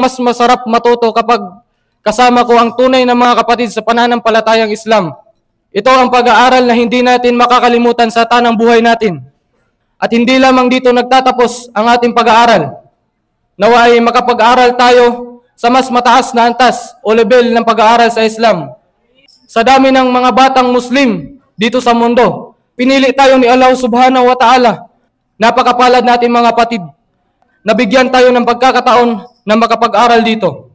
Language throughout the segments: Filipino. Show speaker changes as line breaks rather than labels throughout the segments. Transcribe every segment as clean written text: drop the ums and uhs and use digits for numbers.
mas masarap matuto kapag kasama ko ang tunay na mga kapatid sa pananampalatayang Islam. Ito ang pag-aaral na hindi natin makakalimutan sa tanang buhay natin. At hindi lamang dito nagtatapos ang ating pag-aaral. Nawa ay makapag-aaral tayo sa mas mataas na antas o level ng pag-aaral sa Islam. Sa dami ng mga batang Muslim dito sa mundo, pinili tayo ni Allah subhanahu wa ta'ala. Napakapalad natin mga kapatid. Nabigyan tayo ng pagkakataon na makapag-aral dito.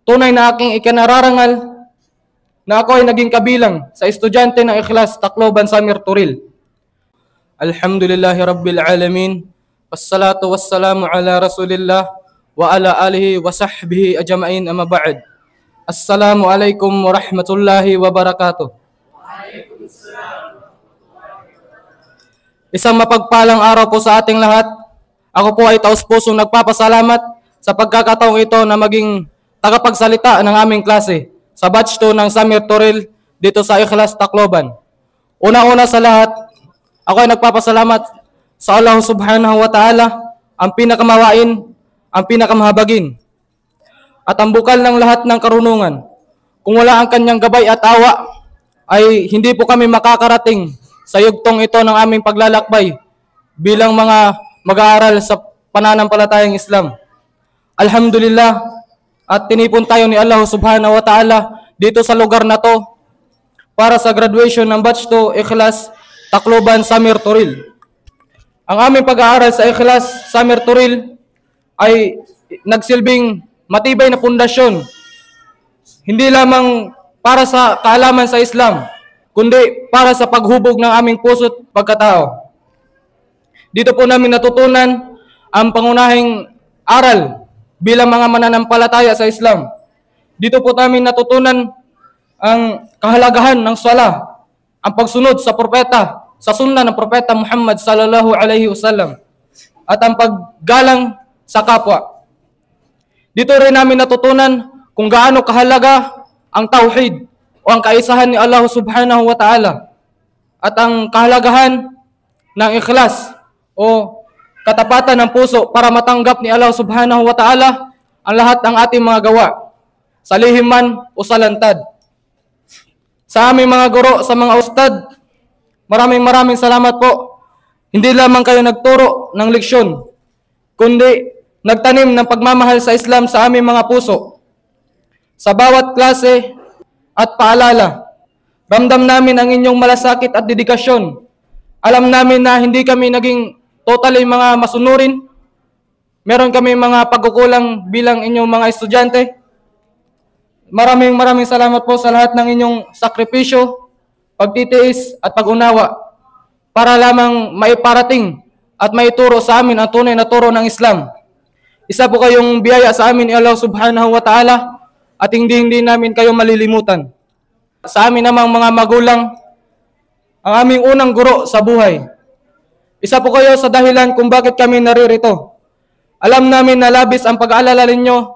Tunay na aking ikinararangal na ako ay naging kabilang sa estudyante ng Ikhlas Tacloban Samir Turil. Alhamdulillahi Rabbil Alamin. Wassalatu wassalamu ala Rasulillah wa ala alihi wa sahbihi ajma'in amma ba'd. Assalamu alaikum warahmatullahi wabarakatuh. Isang mapagpalang araw po sa ating lahat. Ako po ay taus-pusong nagpapasalamat sa pagkakataong ito na maging tagapagsalita ng aming klase sa batch 2 ng Samir Turil dito sa Ikhlas Tacloban. Una-una sa lahat, ako ay nagpapasalamat sa Allah subhanahu wa ta'ala, ang pinakamawain, ang pinakamahabagin, at ang bukal ng lahat ng karunungan. Kung wala ang kanyang gabay at awa, ay hindi po kami makakarating sa yugtong ito ng aming paglalakbay bilang mga mag-aaral sa pananampalatayang Islam. Alhamdulillah, at tinipon tayo ni Allah subhanahu wa ta'ala dito sa lugar na to para sa graduation ng batch 2 Ikhlas Tacloban Samir Turil. Ang aming pag-aaral sa Ikhlas Samir Turil ay nagsilbing matibay na pundasyon, hindi lamang para sa kaalaman sa Islam, kundi para sa paghubog ng aming puso't pagkatao. Dito po namin natutunan ang pangunahing aral bilang mga mananampalataya sa Islam. Dito po namin natutunan ang kahalagahan ng sala, ang pagsunod sa propeta, sa sunna ng propeta Muhammad sallallahu alaihi wasallam, at ang paggalang sa kapwa. Dito rin namin natutunan kung gaano kahalaga ang tauhid o ang kaisahan ni Allah subhanahu wa ta'ala, at ang kahalagahan ng ikhlas o katapatan ng puso para matanggap ni Allah subhanahu wa ta'ala ang lahat ng ating mga gawa, sa lihim man o sa lantad. Sa aming mga guro, sa mga ustad, maraming salamat po. Hindi lamang kayo nagturo ng leksyon, kundi nagtanim ng pagmamahal sa Islam sa aming mga puso. Sa bawat klase at paalala, ramdam namin ang inyong malasakit at dedikasyon. Alam namin na hindi kami naging totally mga masunurin. Meron kami mga pagkukulang bilang inyong mga estudyante. Maraming salamat po sa lahat ng inyong sakripisyo, pagtitiis at pag-unawa para lamang maiparating at maituro sa amin ang tunay na turo ng Islam. Isa po kayong biyaya sa amin ni Allah subhanahu wa ta'ala, at hindi namin kayo malilimutan. Sa amin namang mga magulang, ang aming unang guro sa buhay. Isa po kayo sa dahilan kung bakit kami naririto. Alam namin na labis ang pag-aalala ninyo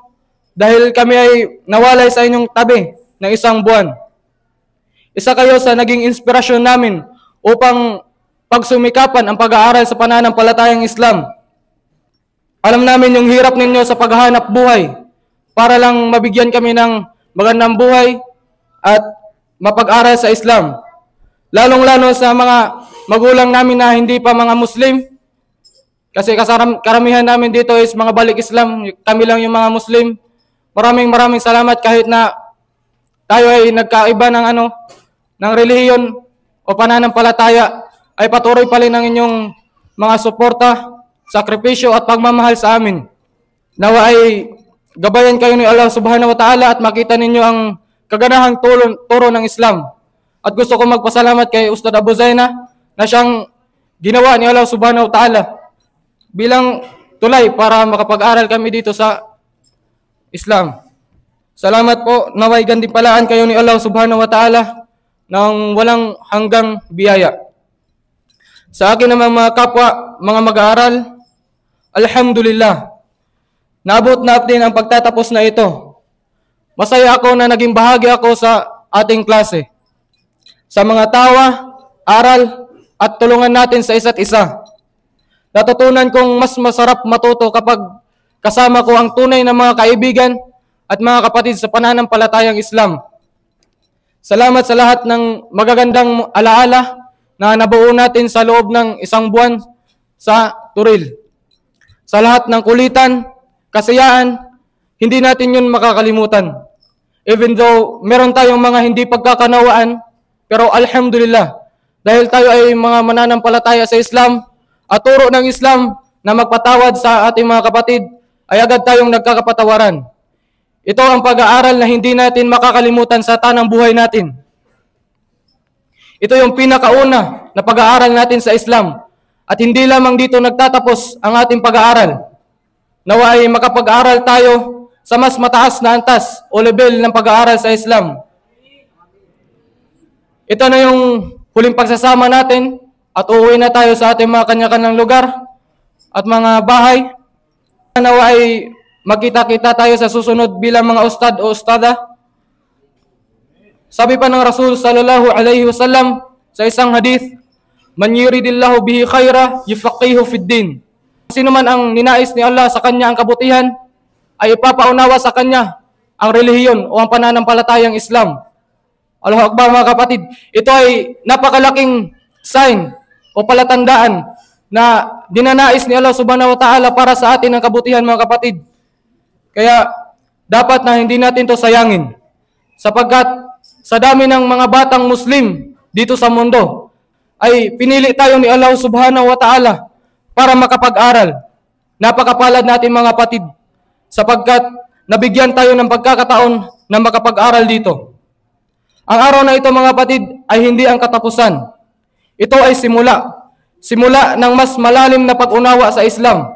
dahil kami ay nawalay sa inyong tabi ng isang buwan. Isa kayo sa naging inspirasyon namin upang pagsumikapan ang pag-aaral sa pananampalatayang Islam. Alam namin yung hirap ninyo sa paghahanap buhay para lang mabigyan kami ng magandang buhay at mapag-aral sa Islam. Lalong-lalo sa mga magulang namin na hindi pa mga Muslim. Kasi karamihan namin dito is mga balik Islam. Kami lang yung mga Muslim. Maraming salamat kahit na tayo ay nagkaiba ng relihiyon o pananampalataya, ay patuloy pa rin ang inyong mga suporta, sakripisyo at pagmamahal sa amin. Nawa ay gabayan kayo ni Allah subhanahu wa ta'ala at makita ninyo ang kaganahang turo ng Islam. At gusto ko magpasalamat kay Ustad Abu Zaina na siyang ginawa ni Allah subhanahu wa ta'ala bilang tulay para makapag-aral kami dito sa Islam. Salamat po, naway gantimpalaan kayo ni Allah subhanahu wa ta'ala ng walang hanggang biyaya. Sa akin naman mga kapwa, mga mag-aaral, alhamdulillah, naabot natin ang pagtatapos na ito. Masaya ako na naging bahagi ako sa ating klase. Sa mga tawa, aral, at tulungan natin sa isa't isa. Natutunan kong mas masarap matuto kapag kasama ko ang tunay na mga kaibigan at mga kapatid sa pananampalatayang Islam. Salamat sa lahat ng magagandang alaala na nabuo natin sa loob ng isang buwan sa Turil. Sa lahat ng kulitan, kasayaan, hindi natin yun makakalimutan. Even though meron tayong mga hindi pagkakanawaan, pero alhamdulillah, dahil tayo ay mga mananampalataya sa Islam at turo ng Islam na magpatawad sa ating mga kapatid, ay agad tayong nagkakapatawaran. Ito ang pag-aaral na hindi natin makakalimutan sa tanang buhay natin. Ito yung pinakauna na pag-aaral natin sa Islam. At hindi lamang dito nagtatapos ang ating pag-aaral. Nawa ay makapag-aaral tayo sa mas mataas na antas o level ng pag-aaral sa Islam. Ito na yung huling pagsasama natin at uuwi na tayo sa ating mga kanya-kanyang lugar at mga bahay. Nawa ay magkita-kita tayo sa susunod bilang mga ustad o ustada. Sabi pa ng Rasul sallallahu alaihi wasallam sa isang hadith, "Man yuridillahu bihi khaira yufaqihu fid din." Sino man ang ninais ni Allah sa kanya ang kabutihan, ay ipapaunawa sa kanya ang relihiyon o ang pananampalatayang Islam. Allahu Akbar mga kapatid. Ito ay napakalaking sign o palatandaan na dinanais ni Allah subhanahu wa ta'ala para sa atin ang kabutihan mga kapatid. Kaya dapat na hindi natin ito sayangin. Sapagkat sa dami ng mga batang Muslim dito sa mundo, ay pinili tayo ni Allah subhanahu wa ta'ala para makapag-aral. Napakapalad natin mga kapatid, sapagkat nabigyan tayo ng pagkakataon na makapag-aral dito. Ang araw na ito mga kapatid ay hindi ang katapusan. Ito ay simula. Simula ng mas malalim na pag-unawa sa Islam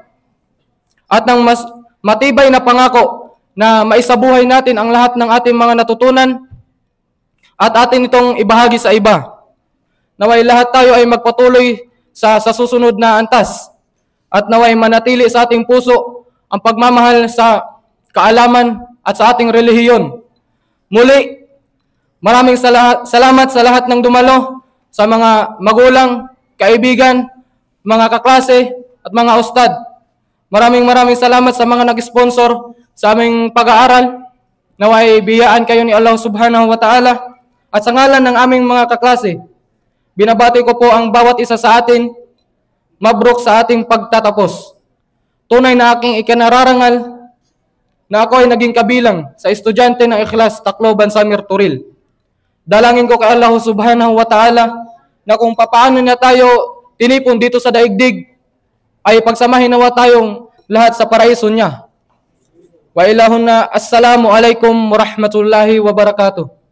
at ng mas matibay na pangako na maisabuhay natin ang lahat ng ating mga natutunan at atin itong ibahagi sa iba. Naway lahat tayo ay magpatuloy sa susunod na antas at naway manatili sa ating puso ang pagmamahal sa kaalaman at sa ating relihiyon. Muli, maraming salamat sa lahat ng dumalo, sa mga magulang, kaibigan, mga kaklase at mga ustad. Maraming salamat sa mga nag-sponsor sa aming pag-aaral. Naway biyaan kayo ni Allah subhanahu wa ta'ala. At sa ngalan ng aming mga kaklase, binabati ko po ang bawat isa sa atin, mabruk sa ating pagtatapos. Tunay na aking ikinararangal na ako ay naging kabilang sa estudyante ng Ikhlas Tacloban Samir Turil. Dalangin ko kay Allah subhanahu wa ta'ala na kung papaano niya tayo tinipon dito sa daigdig, ay pagsamahin nawa tayong lahat sa paraiso niya. Wa ilahuna, assalamu alaikum warahmatullahi wabarakatuh.